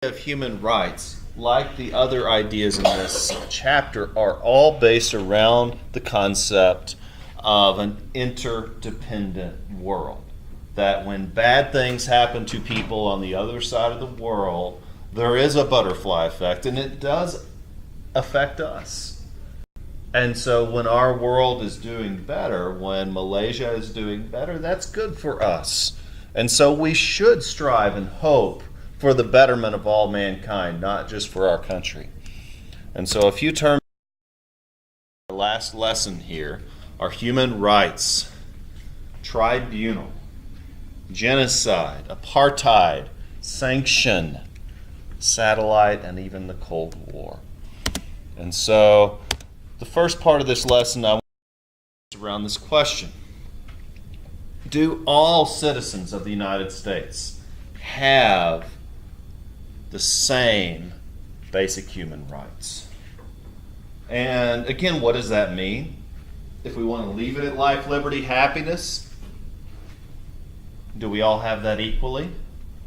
Of human rights, like the other ideas in this chapter, are all based around the concept of an interdependent world. That when bad things happen to people on the other side of the world, there is a butterfly effect, and it does affect us. And so when our world is doing better, when Malaysia is doing better, that's good for us. And so we should strive and hope for the betterment of all mankind, not just for our country. And so a few terms, our last lesson here are human rights, tribunal, genocide, apartheid, sanction, satellite, and even the Cold War. And so the first part of this lesson I want to around this question. Do all citizens of the United States have the same basic human rights? And again, what does that mean? If we want to leave it at life, liberty, happiness, do we all have that equally?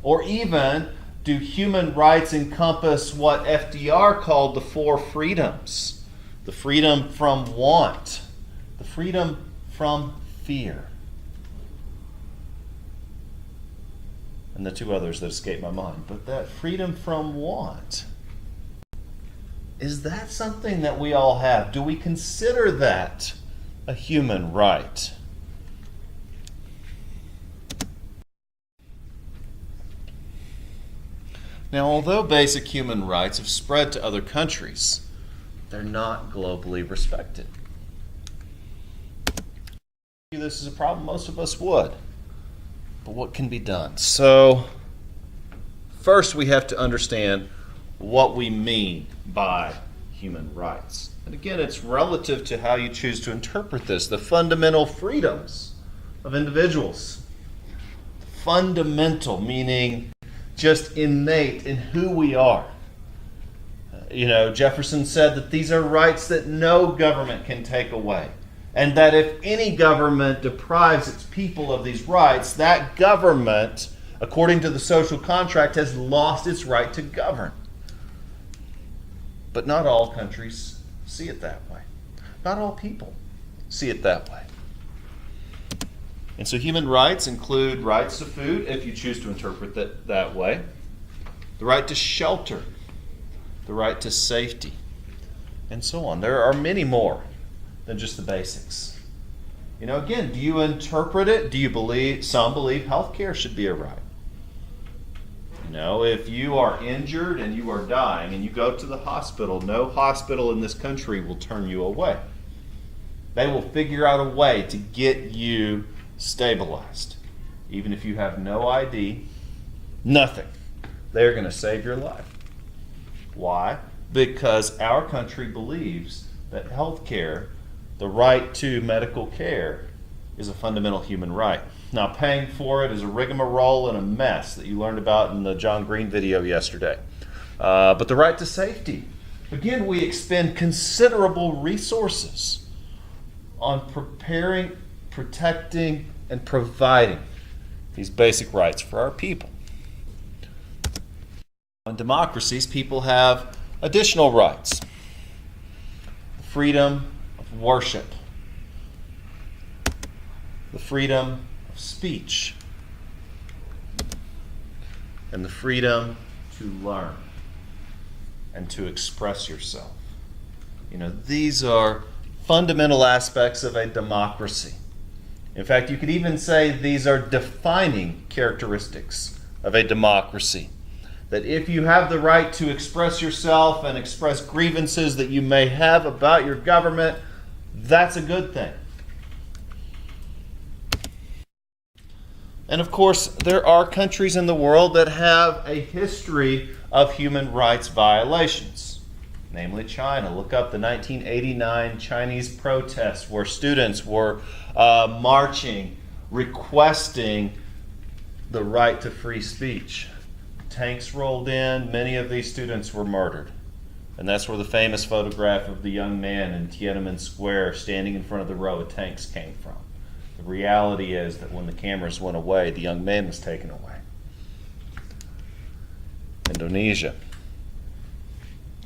Or even, do human rights encompass what FDR called the four freedoms? The freedom from want, the freedom from fear, and the two others that escape my mind. But that freedom from want, is that something that we all have? Do we consider that a human right? Now, although basic human rights have spread to other countries, they're not globally respected. If this is a problem, most of us would. But what can be done? So, first we have to understand what we mean by human rights. And again, it's relative to how you choose to interpret this. The fundamental freedoms of individuals. Fundamental, meaning just innate in who we are. Jefferson said that these are rights that no government can take away. And that if any government deprives its people of these rights, that government, according to the social contract, has lost its right to govern. But not all countries see it that way. Not all people see it that way. And so human rights include rights to food, if you choose to interpret it that way, the right to shelter, the right to safety, and so on. There are many more than just the basics. Again, do you interpret it? Do you believe, some believe healthcare should be a right. If you are injured and you are dying and you go to the hospital, no hospital in this country will turn you away. They will figure out a way to get you stabilized. Even if you have no ID, nothing. They're going to save your life. Why? Because our country believes that health care, the right to medical care, is a fundamental human right. Now, paying for it is a rigmarole and a mess that you learned about in the John Green video yesterday. But the right to safety. Again, we expend considerable resources on preparing, protecting, and providing these basic rights for our people. In democracies, people have additional rights. Freedom of worship. The freedom of speech. And the freedom to learn and to express yourself. These are fundamental aspects of a democracy. In fact, you could even say these are defining characteristics of a democracy. That if you have the right to express yourself and express grievances that you may have about your government, that's a good thing. And of course, there are countries in the world that have a history of human rights violations. Namely China. Look up the 1989 Chinese protests where students were marching, requesting the right to free speech. Tanks rolled in, many of these students were murdered. And that's where the famous photograph of the young man in Tiananmen Square standing in front of the row of tanks came from. The reality is that when the cameras went away, the young man was taken away. And Indonesia.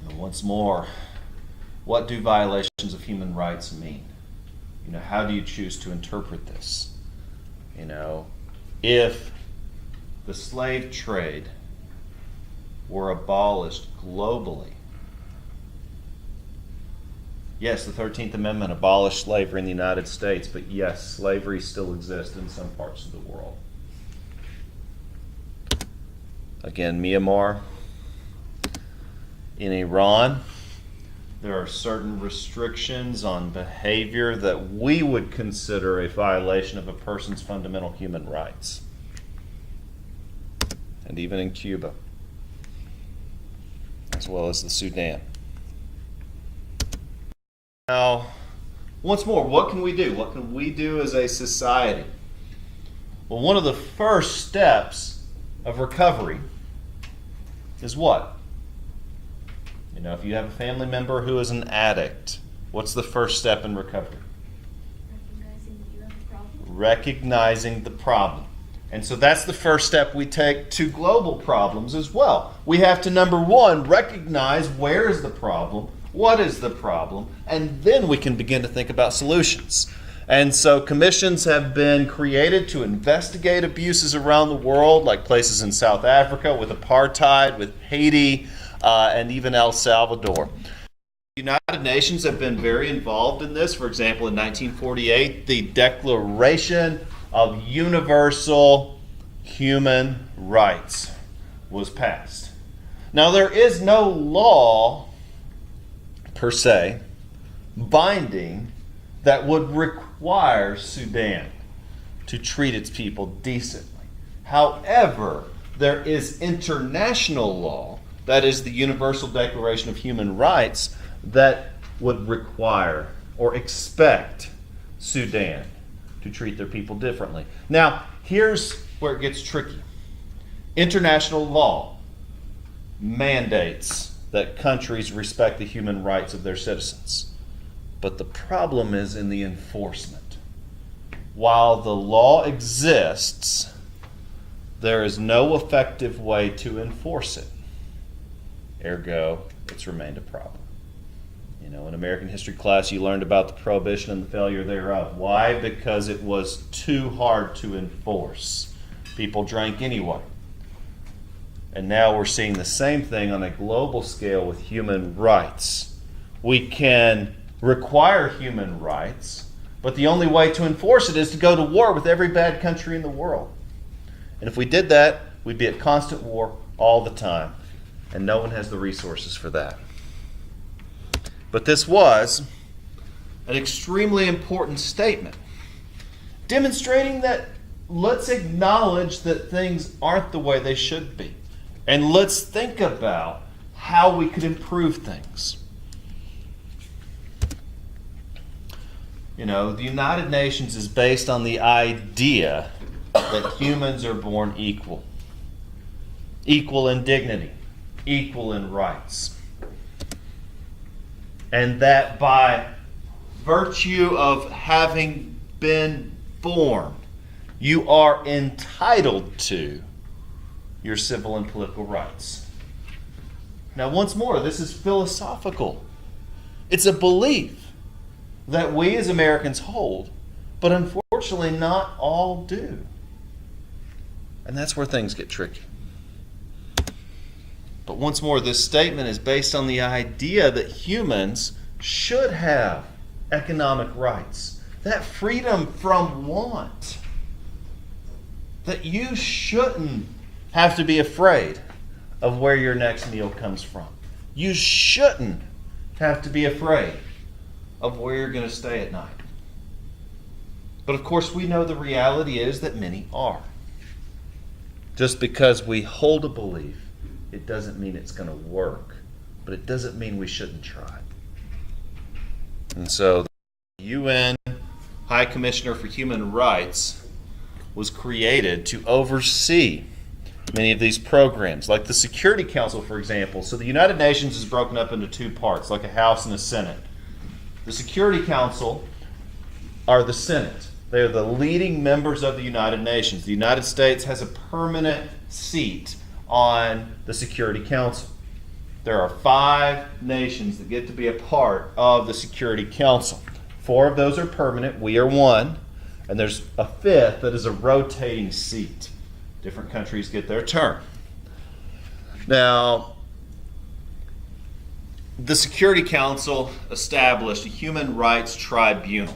And once more, what do violations of human rights mean? How do you choose to interpret this? If the slave trade were abolished globally, yes, the 13th Amendment abolished slavery in the United States, but yes, slavery still exists in some parts of the world. Again, Myanmar, in Iran, there are certain restrictions on behavior that we would consider a violation of a person's fundamental human rights. And even in Cuba, as well as the Sudan. Now, once more, what can we do? What can we do as a society? Well, one of the first steps of recovery is what? If you have a family member who is an addict, what's the first step in recovery? Recognizing the problem. And so that's the first step we take to global problems as well. We have to, number one, recognize where is the problem, what is the problem, and then we can begin to think about solutions. And so commissions have been created to investigate abuses around the world, like places in South Africa with apartheid, with Haiti, and even El Salvador. The United Nations have been very involved in this. For example, in 1948, the Declaration of Universal Human Rights was passed. Now, there is no law, per se, binding that would require Sudan to treat its people decently. However, there is international law, that is the Universal Declaration of Human Rights, that would require or expect Sudan to treat their people differently. Now, here's where it gets tricky. International law mandates that countries respect the human rights of their citizens. But the problem is in the enforcement. While the law exists, there is no effective way to enforce it. Ergo, it's remained a problem. In American history class, you learned about the prohibition and the failure thereof. Why? Because it was too hard to enforce. People drank anyway. And now we're seeing the same thing on a global scale with human rights. We can require human rights, but the only way to enforce it is to go to war with every bad country in the world. And if we did that, we'd be at constant war all the time. And no one has the resources for that. But this was an extremely important statement, demonstrating that let's acknowledge that things aren't the way they should be. And let's think about how we could improve things. The United Nations is based on the idea that humans are born equal. Equal in dignity, equal in rights. And that by virtue of having been born, you are entitled to your civil and political rights. Now, once more, this is philosophical. It's a belief that we as Americans hold, but unfortunately not all do. And that's where things get tricky. But once more, this statement is based on the idea that humans should have economic rights, that freedom from want, that you shouldn't have to be afraid of where your next meal comes from. You shouldn't have to be afraid of where you're going to stay at night. But of course, we know the reality is that many are. Just because we hold a belief, it doesn't mean it's going to work, but it doesn't mean we shouldn't try. And so the UN High Commissioner for Human Rights was created to oversee many of these programs, like the Security Council, for example. So the United Nations is broken up into two parts, like a House and a Senate. The Security Council are the Senate. They are the leading members of the United Nations. The United States has a permanent seat on the Security Council. There are 5 nations that get to be a part of the Security Council. 4 of those are permanent. We are one. And there's a 5th that is a rotating seat. Different countries get their turn. Now, the Security Council established a human rights tribunal.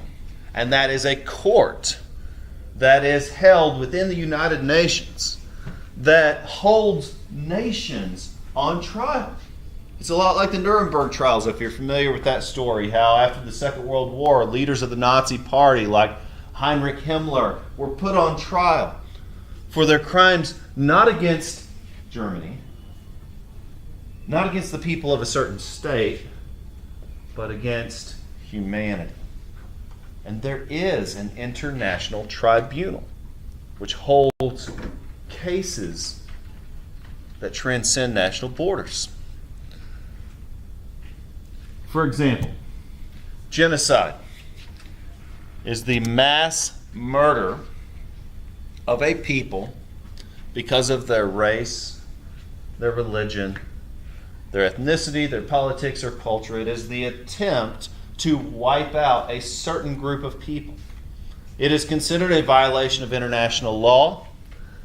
And that is a court that is held within the United Nations that holds nations on trial. It's a lot like the Nuremberg trials, if you're familiar with that story, how after the Second World War, leaders of the Nazi Party like Heinrich Himmler were put on trial for their crimes not against Germany, not against the people of a certain state, but against humanity. And there is an international tribunal which holds cases that transcend national borders. For example, genocide is the mass murder of a people because of their race, their religion, their ethnicity, their politics, or culture. It is the attempt to wipe out a certain group of people. It is considered a violation of international law,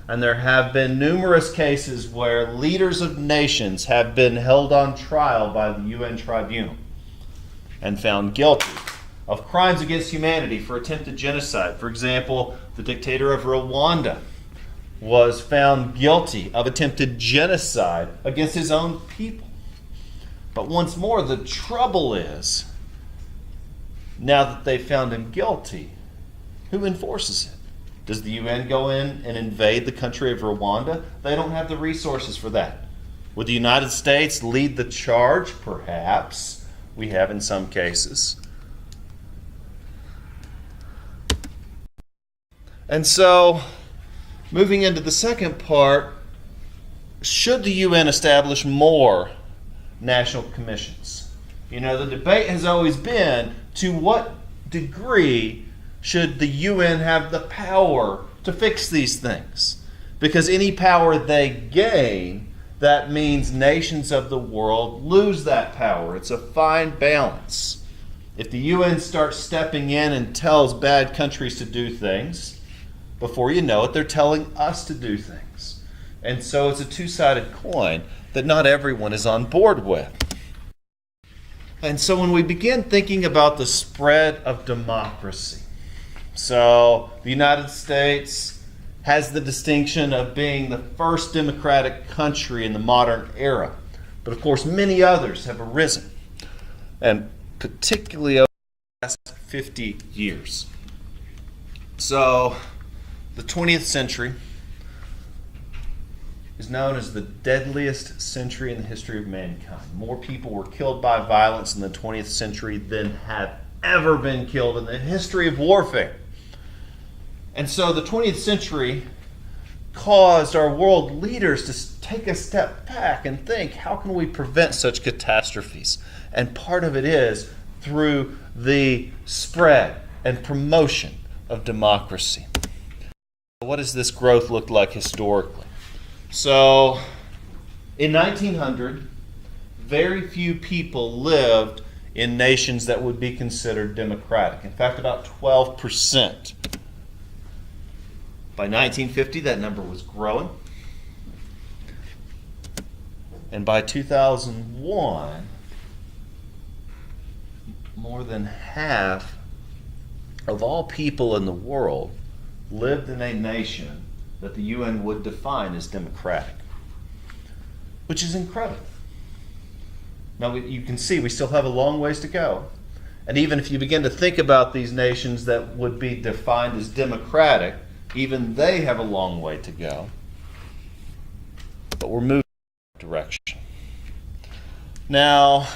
and there have been numerous cases where leaders of nations have been held on trial by the UN tribunal and found guilty of crimes against humanity for attempted genocide. For example, the dictator of Rwanda was found guilty of attempted genocide against his own people. But once more, the trouble is, now that they found him guilty, who enforces it? Does the UN go in and invade the country of Rwanda? They don't have the resources for that. Would the United States lead the charge? Perhaps. We have in some cases. And so, moving into the second part, should the UN establish more national commissions? You know, the debate has always been, to what degree should the UN have the power to fix these things? Because any power they gain, that means nations of the world lose that power. It's a fine balance. If the UN starts stepping in and tells bad countries to do things, before you know it, they're telling us to do things. And so it's a two-sided coin that not everyone is on board with. And so when we begin thinking about the spread of democracy, so the United States has the distinction of being the first democratic country in the modern era. But of course, many others have arisen, and particularly over the last 50 years. So the 20th century is known as the deadliest century in the history of mankind. More people were killed by violence in the 20th century than have ever been killed in the history of warfare. And so the 20th century caused our world leaders to take a step back and think, how can we prevent such catastrophes? And part of it is through the spread and promotion of democracy. What does this growth look like historically? So, in 1900, very few people lived in nations that would be considered democratic. In fact, about 12%. By 1950, that number was growing. And by 2001, more than half of all people in the world lived in a nation that the UN would define as democratic, which is incredible. Now, you can see we still have a long ways to go. And even if you begin to think about these nations that would be defined as democratic, even they have a long way to go. But we're moving in that direction. Now,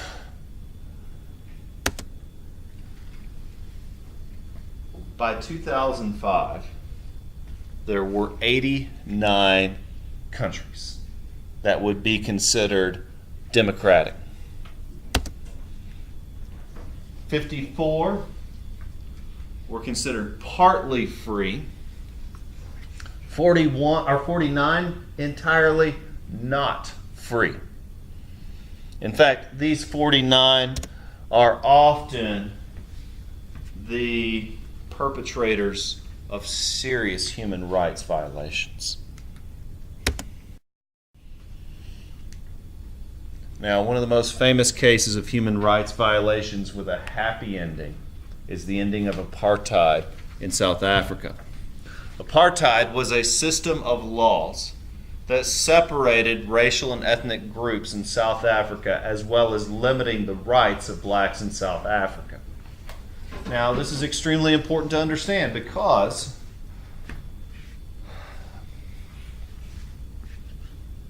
by 2005, there were 89 countries that would be considered democratic. 54 were considered partly free. 49 entirely not free. In fact, these 49 are often the perpetrators of serious human rights violations. Now, one of the most famous cases of human rights violations with a happy ending is the ending of apartheid in South Africa. Apartheid was a system of laws that separated racial and ethnic groups in South Africa, as well as limiting the rights of blacks in South Africa. Now, this is extremely important to understand because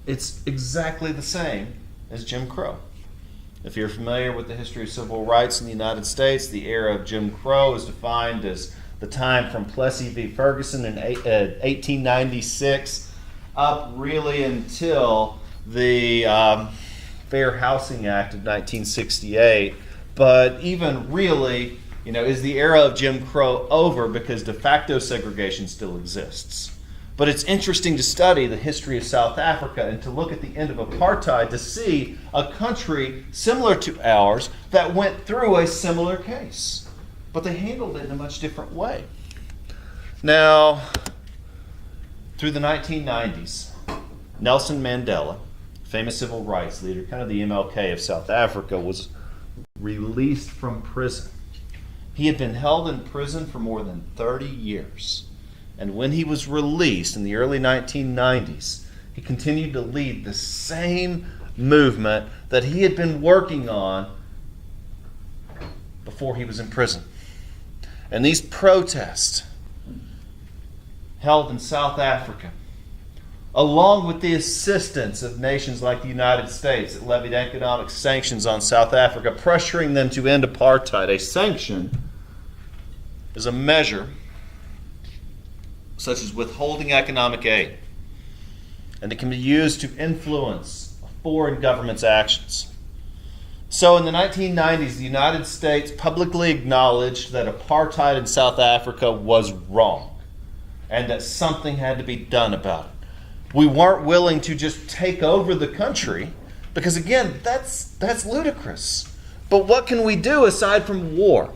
it's exactly the same as Jim Crow. If you're familiar with the history of civil rights in the United States, the era of Jim Crow is defined as the time from Plessy v. Ferguson in 1896 up really until the Fair Housing Act of 1968. But even really, is the era of Jim Crow over because de facto segregation still exists? But it's interesting to study the history of South Africa and to look at the end of apartheid to see a country similar to ours that went through a similar case. But they handled it in a much different way. Now, through the 1990s, Nelson Mandela, famous civil rights leader, kind of the MLK of South Africa, was released from prison. He had been held in prison for more than 30 years. And when he was released in the early 1990s, he continued to lead the same movement that he had been working on before he was in prison. And these protests held in South Africa, along with the assistance of nations like the United States that levied economic sanctions on South Africa, pressuring them to end apartheid. A sanction is a measure such as withholding economic aid, and it can be used to influence a foreign government's actions. So in the 1990s, the United States publicly acknowledged that apartheid in South Africa was wrong and that something had to be done about it. We weren't willing to just take over the country because, again, that's ludicrous. But what can we do aside from war?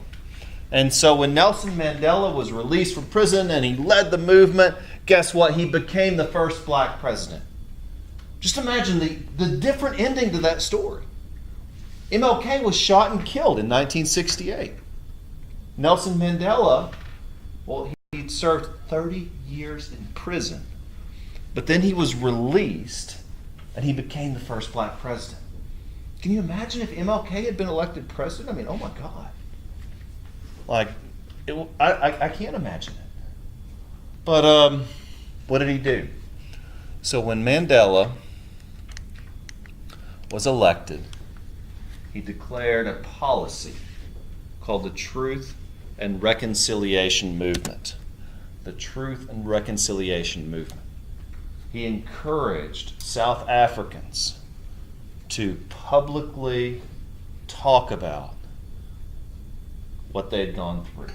And so when Nelson Mandela was released from prison and he led the movement, guess what? He became the first black president. Just imagine the different ending to that story. MLK was shot and killed in 1968. Nelson Mandela, he served 30 years in prison. But then he was released and he became the first black president. Can you imagine if MLK had been elected president? I mean, oh my God. I can't imagine it. But what did he do? So when Mandela was elected, he declared a policy called the Truth and Reconciliation Movement. The Truth and Reconciliation Movement. He encouraged South Africans to publicly talk about what they had gone through.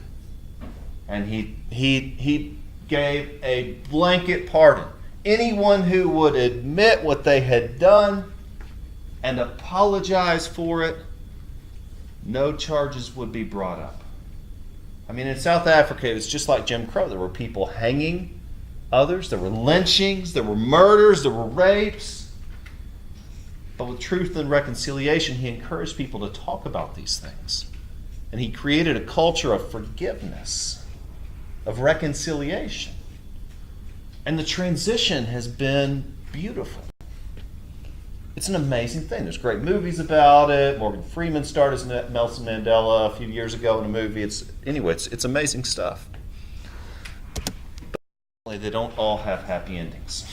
And he gave a blanket pardon. Anyone who would admit what they had done and apologize for it, no charges would be brought up. I mean, in South Africa, it was just like Jim Crow. There were people hanging others, there were lynchings, there were murders, there were rapes. But with Truth and Reconciliation, he encouraged people to talk about these things. And he created a culture of forgiveness, of reconciliation. And the transition has been beautiful. It's an amazing thing. There's great movies about it. Morgan Freeman starred as Nelson Mandela a few years ago in a movie. It's amazing stuff. But they don't all have happy endings.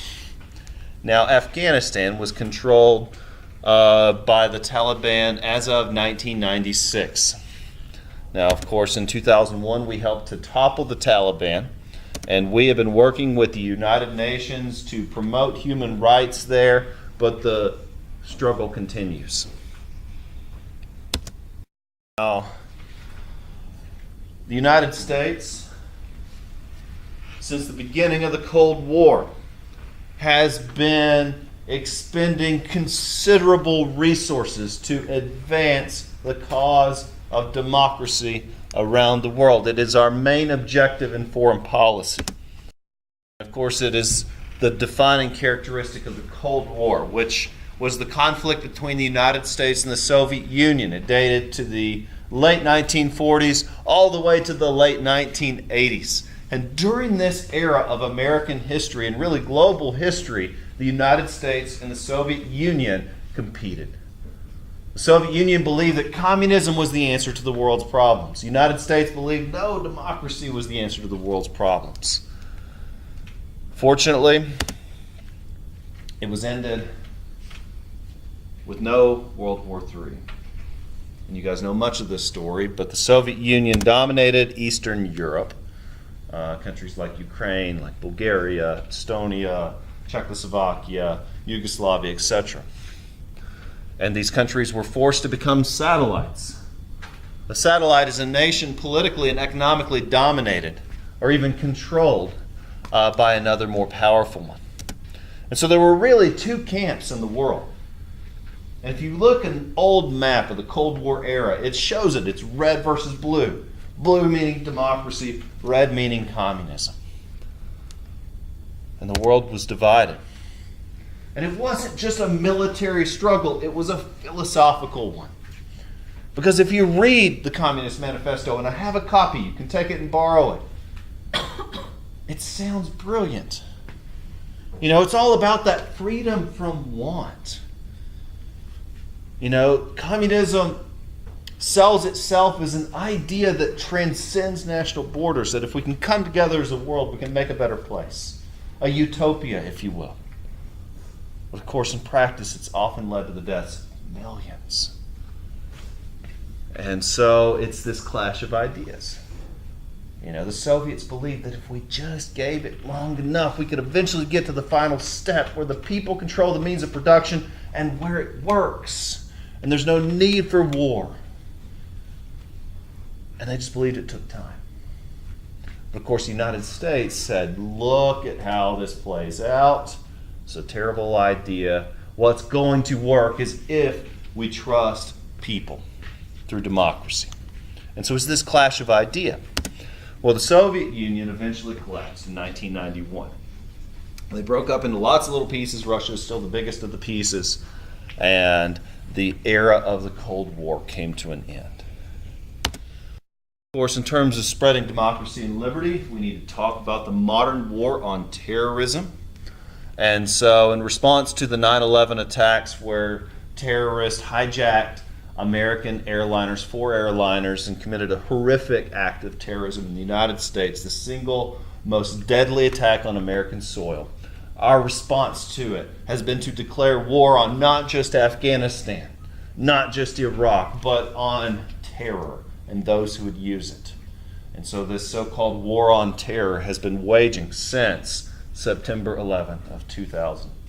Now, Afghanistan was controlled by the Taliban as of 1996. Now, of course, in 2001, we helped to topple the Taliban, and we have been working with the United Nations to promote human rights there, but the struggle continues. Now, the United States, since the beginning of the Cold War, has been expending considerable resources to advance the cause of democracy around the world. It is our main objective in foreign policy. Of course, it is the defining characteristic of the Cold War, which was the conflict between the United States and the Soviet Union. It dated to the late 1940s all the way to the late 1980s. And during this era of American history and really global history, the United States and the Soviet Union competed. The Soviet Union believed that communism was the answer to the world's problems. The United States believed no, democracy was the answer to the world's problems. Fortunately, it was ended with no World War III. And you guys know much of this story, but the Soviet Union dominated Eastern Europe. Countries like Ukraine, like Bulgaria, Estonia, Czechoslovakia, Yugoslavia, etc. And these countries were forced to become satellites. A satellite is a nation politically and economically dominated or even controlled by another more powerful one. And so there were really two camps in the world. And if you look at an old map of the Cold War era, it shows it. It's red versus blue. Blue meaning democracy, red meaning communism. And the world was divided. And it wasn't just a military struggle, it was a philosophical one. Because if you read the Communist Manifesto, and I have a copy, you can take it and borrow it, it sounds brilliant. You know, it's all about that freedom from want. You know, communism sells itself as an idea that transcends national borders, that if we can come together as a world, we can make a better place. A utopia, if you will. But of course, in practice, it's often led to the deaths of millions. And so it's this clash of ideas. You know, the Soviets believed that if we just gave it long enough, we could eventually get to the final step where the people control the means of production and where it works. And there's no need for war. And they just believed it took time. But of course, the United States said, look at how this plays out. It's a terrible idea. What's going to work is if we trust people through democracy. And so it's this clash of idea. Well, the Soviet Union eventually collapsed in 1991. They broke up into lots of little pieces. Russia is still the biggest of the pieces. And the era of the Cold War came to an end. Of course, in terms of spreading democracy and liberty, we need to talk about the modern war on terrorism. And so in response to the 9/11 attacks where terrorists hijacked American airliners, 4 airliners, and committed a horrific act of terrorism in the United States, the single most deadly attack on American soil, our response to it has been to declare war on not just Afghanistan, not just Iraq, but on terror and those who would use it. And so this so-called war on terror has been waging since September 11th of 2001.